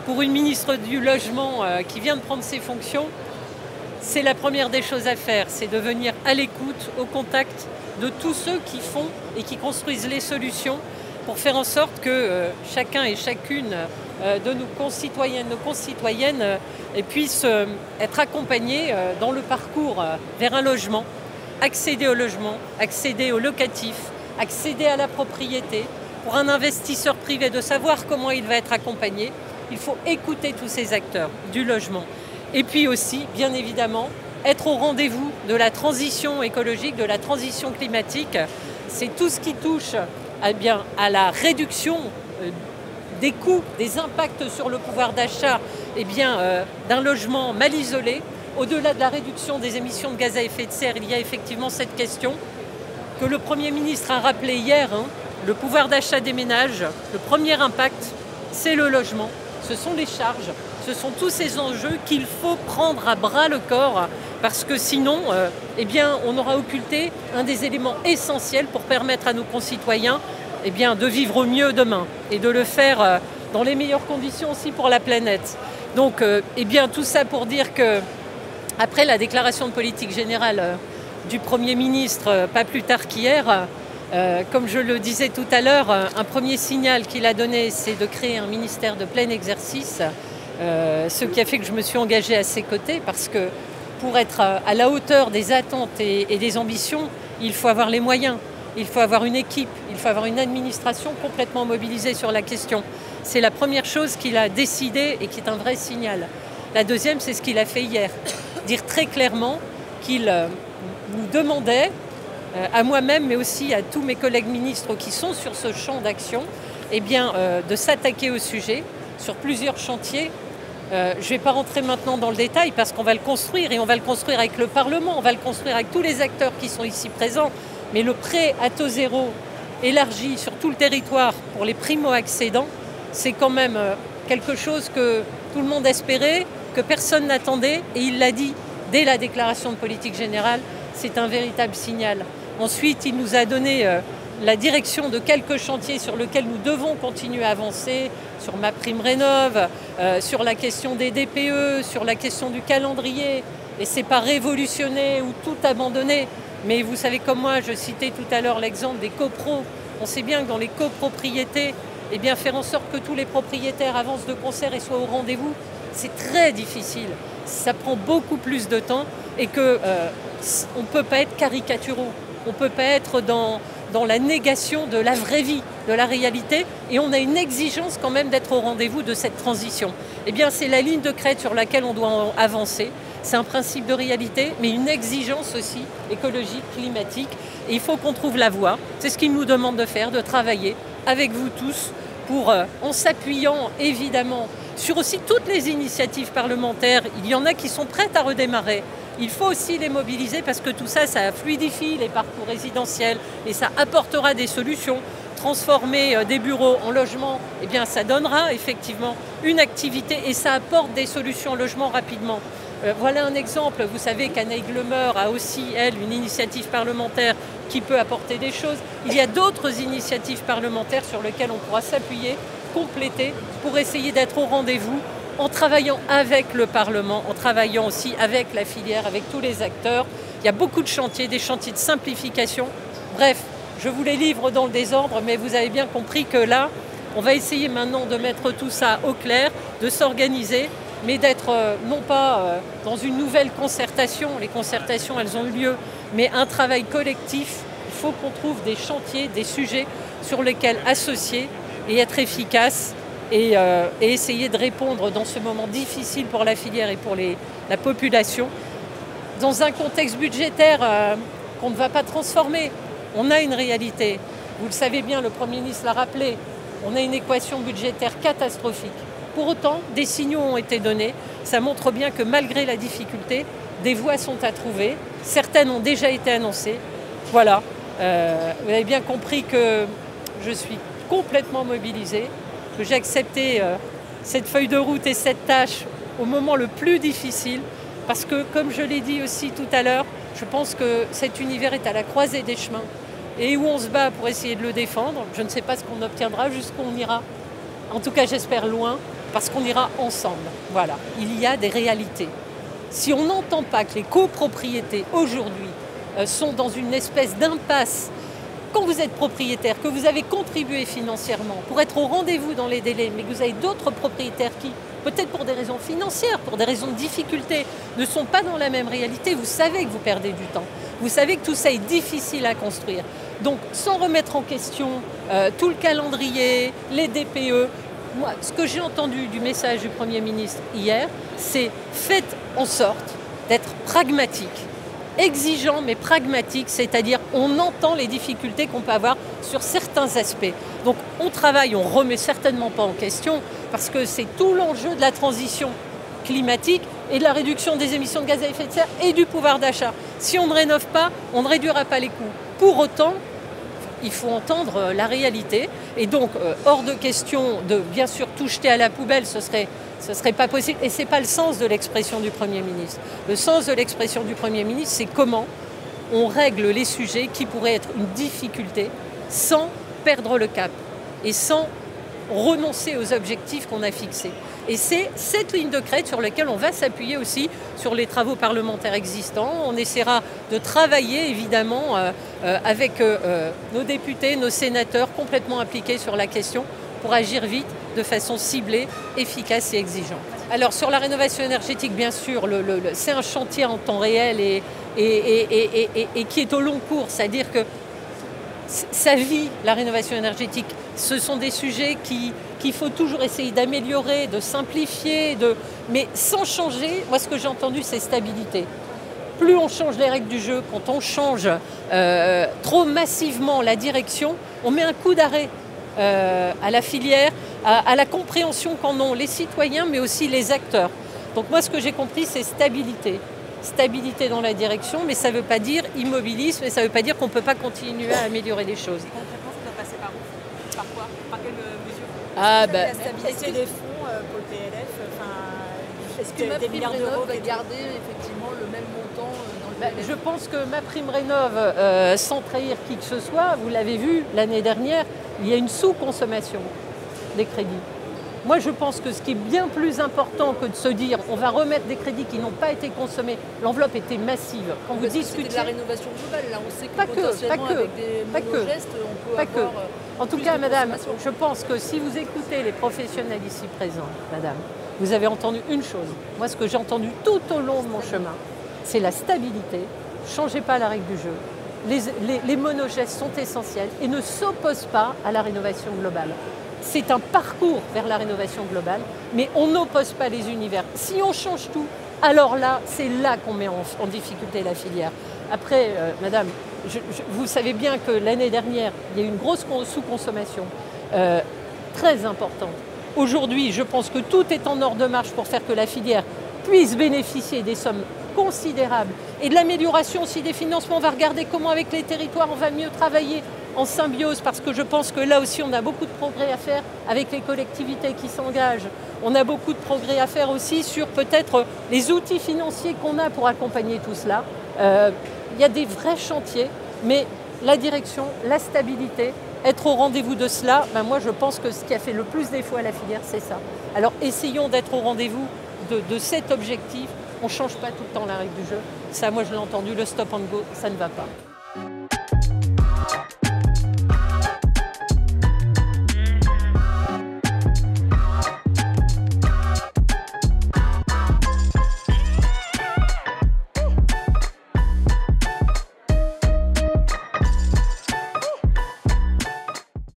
pour une ministre du Logement qui vient de prendre ses fonctions, c'est la première des choses à faire, c'est de venir à l'écoute, au contact de tous ceux qui font et qui construisent les solutions pour faire en sorte que chacun et chacune de nos concitoyennes puissent être accompagnés dans le parcours vers un logement, accéder au logement, accéder au locatif, accéder à la propriété. Pour un investisseur privé de savoir comment il va être accompagné, il faut écouter tous ces acteurs du logement. Et puis aussi, bien évidemment, être au rendez-vous de la transition écologique, de la transition climatique. C'est tout ce qui touche à la réduction des coûts, des impacts sur le pouvoir d'achat d'un logement mal isolé. Au-delà de la réduction des émissions de gaz à effet de serre, il y a effectivement cette question que le Premier ministre a rappelé hier. Le pouvoir d'achat des ménages, le premier impact, c'est le logement. Ce sont les charges, ce sont tous ces enjeux qu'il faut prendre à bras le corps parce que sinon, on aura occulté un des éléments essentiels pour permettre à nos concitoyens de vivre au mieux demain et de le faire dans les meilleures conditions aussi pour la planète. Donc, tout ça pour dire que après la déclaration de politique générale du Premier ministre, pas plus tard qu'hier, comme je le disais tout à l'heure, un premier signal qu'il a donné, c'est de créer un ministère de plein exercice, ce qui a fait que je me suis engagée à ses côtés, parce que pour être à la hauteur des attentes et des ambitions, il faut avoir les moyens, il faut avoir une équipe, il faut avoir une administration complètement mobilisée sur la question. C'est la première chose qu'il a décidé et qui est un vrai signal. La deuxième, c'est ce qu'il a fait hier, dire très clairement qu'il nous demandait, à moi-même, mais aussi à tous mes collègues ministres qui sont sur ce champ d'action, de s'attaquer au sujet sur plusieurs chantiers. Je ne vais pas rentrer maintenant dans le détail parce qu'on va le construire et on va le construire avec le Parlement, on va le construire avec tous les acteurs qui sont ici présents. Mais le prêt à taux zéro élargi sur tout le territoire pour les primo-accédants, c'est quand même quelque chose que tout le monde espérait, que personne n'attendait et il l'a dit dès la déclaration de politique générale, c'est un véritable signal. Ensuite, il nous a donné la direction de quelques chantiers sur lesquels nous devons continuer à avancer, sur MaPrimeRénov', sur la question des DPE, sur la question du calendrier. Et ce n'est pas révolutionner ou tout abandonner. Mais vous savez comme moi, je citais tout à l'heure l'exemple des copros. On sait bien que dans les copropriétés, faire en sorte que tous les propriétaires avancent de concert et soient au rendez-vous, c'est très difficile. Ça prend beaucoup plus de temps et qu'on ne peut pas être caricaturaux. On ne peut pas être dans la négation de la vraie vie, de la réalité. Et on a une exigence quand même d'être au rendez-vous de cette transition. C'est la ligne de crête sur laquelle on doit avancer. C'est un principe de réalité, mais une exigence aussi écologique, climatique. Et il faut qu'on trouve la voie. C'est ce qu'il nous demande de faire, de travailler avec vous tous pour, en s'appuyant évidemment sur aussi toutes les initiatives parlementaires. Il y en a qui sont prêtes à redémarrer. Il faut aussi les mobiliser parce que tout ça, ça fluidifie les parcours résidentiels et ça apportera des solutions. Transformer des bureaux en logements, ça donnera effectivement une activité et ça apporte des solutions au logement rapidement. Voilà un exemple. Vous savez qu'Annaïg Lemeur a aussi, elle, une initiative parlementaire qui peut apporter des choses. Il y a d'autres initiatives parlementaires sur lesquelles on pourra s'appuyer, compléter, pour essayer d'être au rendez-vous en travaillant avec le Parlement, en travaillant aussi avec la filière, avec tous les acteurs. Il y a beaucoup de chantiers, des chantiers de simplification. Bref, je vous les livre dans le désordre, mais vous avez bien compris que là, on va essayer maintenant de mettre tout ça au clair, de s'organiser, mais d'être non pas dans une nouvelle concertation, les concertations elles ont eu lieu, mais un travail collectif. Il faut qu'on trouve des chantiers, des sujets sur lesquels associer et être efficace et essayer de répondre dans ce moment difficile pour la filière et pour la population. Dans un contexte budgétaire qu'on ne va pas transformer, on a une réalité. Vous le savez bien, le Premier ministre l'a rappelé, on a une équation budgétaire catastrophique. Pour autant, des signaux ont été donnés. Ça montre bien que malgré la difficulté, des voies sont à trouver. Certaines ont déjà été annoncées. Voilà. Vous avez bien compris que je suis complètement mobilisée, que j'ai accepté cette feuille de route et cette tâche au moment le plus difficile. Parce que, comme je l'ai dit aussi tout à l'heure, je pense que cet univers est à la croisée des chemins. Et où on se bat pour essayer de le défendre, je ne sais pas ce qu'on obtiendra, jusqu'où on ira. En tout cas, j'espère loin. parce qu'on ira ensemble. Voilà, il y a des réalités. Si on n'entend pas que les copropriétés aujourd'hui sont dans une espèce d'impasse, quand vous êtes propriétaire, que vous avez contribué financièrement pour être au rendez-vous dans les délais, mais que vous avez d'autres propriétaires qui, peut-être pour des raisons financières, pour des raisons de difficulté, ne sont pas dans la même réalité, vous savez que vous perdez du temps. Vous savez que tout ça est difficile à construire. Donc, sans remettre en question tout le calendrier, les DPE, moi, ce que j'ai entendu du message du Premier ministre hier, c'est faites en sorte d'être pragmatique. Exigeant mais pragmatique, c'est-à-dire on entend les difficultés qu'on peut avoir sur certains aspects. Donc on travaille, on ne remet certainement pas en question parce que c'est tout l'enjeu de la transition climatique et de la réduction des émissions de gaz à effet de serre et du pouvoir d'achat. Si on ne rénove pas, on ne réduira pas les coûts. Pour autant, il faut entendre la réalité et donc hors de question de bien sûr tout jeter à la poubelle, ce serait pas possible et ce n'est pas le sens de l'expression du Premier ministre. Le sens de l'expression du Premier ministre, c'est comment on règle les sujets qui pourraient être une difficulté sans perdre le cap et sans renoncer aux objectifs qu'on a fixés. Et c'est cette ligne de crête sur laquelle on va s'appuyer aussi sur les travaux parlementaires existants. On essaiera de travailler évidemment avec nos députés, nos sénateurs complètement impliqués sur la question pour agir vite, de façon ciblée, efficace et exigeante. Alors sur la rénovation énergétique, bien sûr, c'est un chantier en temps réel et qui est au long cours, c'est-à-dire que ça vit la rénovation énergétique. Ce sont des sujets qu'il faut toujours essayer d'améliorer, de simplifier, mais sans changer. Moi, ce que j'ai entendu, c'est stabilité. Plus on change les règles du jeu, quand on change trop massivement la direction, on met un coup d'arrêt à la filière, à la compréhension qu'en ont les citoyens, mais aussi les acteurs. Donc moi, ce que j'ai compris, c'est stabilité. Stabilité dans la direction, mais ça ne veut pas dire immobilisme, et ça ne veut pas dire qu'on ne peut pas continuer à améliorer les choses. Concrètement, ça doit passer par où? Par quoi? Par quelle mesure? La stabilité des fonds pour le PLF, est-ce que des milliards d'euros va garder effectivement le même montant dans le PLF? Je pense que MaPrimeRénov', sans trahir qui que ce soit, vous l'avez vu l'année dernière, il y a une sous-consommation des crédits. Moi, je pense que ce qui est bien plus important que de se dire on va remettre des crédits qui n'ont pas été consommés, l'enveloppe était massive. Quand vous discutez de la rénovation globale, là, on sait que pas potentiellement que, avec des monogestes, on peut avoir En tout cas, madame, je pense que si vous écoutez les professionnels ici présents, madame, vous avez entendu une chose. Moi, ce que j'ai entendu tout au long de mon chemin, c'est la stabilité. Changez pas la règle du jeu. Les monogestes sont essentiels et ne s'opposent pas à la rénovation globale. C'est un parcours vers la rénovation globale, mais on n'oppose pas les univers. Si on change tout, alors là, c'est là qu'on met en difficulté la filière. Après, madame, vous savez bien que l'année dernière, il y a eu une grosse sous-consommation très importante. Aujourd'hui, je pense que tout est en ordre de marche pour faire que la filière puisse bénéficier des sommes considérables et de l'amélioration aussi des financements. On va regarder comment avec les territoires, on va mieux travailler en symbiose, parce que je pense que là aussi on a beaucoup de progrès à faire avec les collectivités qui s'engagent. On a beaucoup de progrès à faire aussi sur peut-être les outils financiers qu'on a pour accompagner tout cela. Il y a des vrais chantiers, mais la direction, la stabilité, être au rendez-vous de cela, moi je pense que ce qui a fait le plus défaut à la filière, c'est ça. Alors essayons d'être au rendez-vous de cet objectif. On ne change pas tout le temps la règle du jeu. Ça, moi je l'ai entendu, le stop and go, ça ne va pas.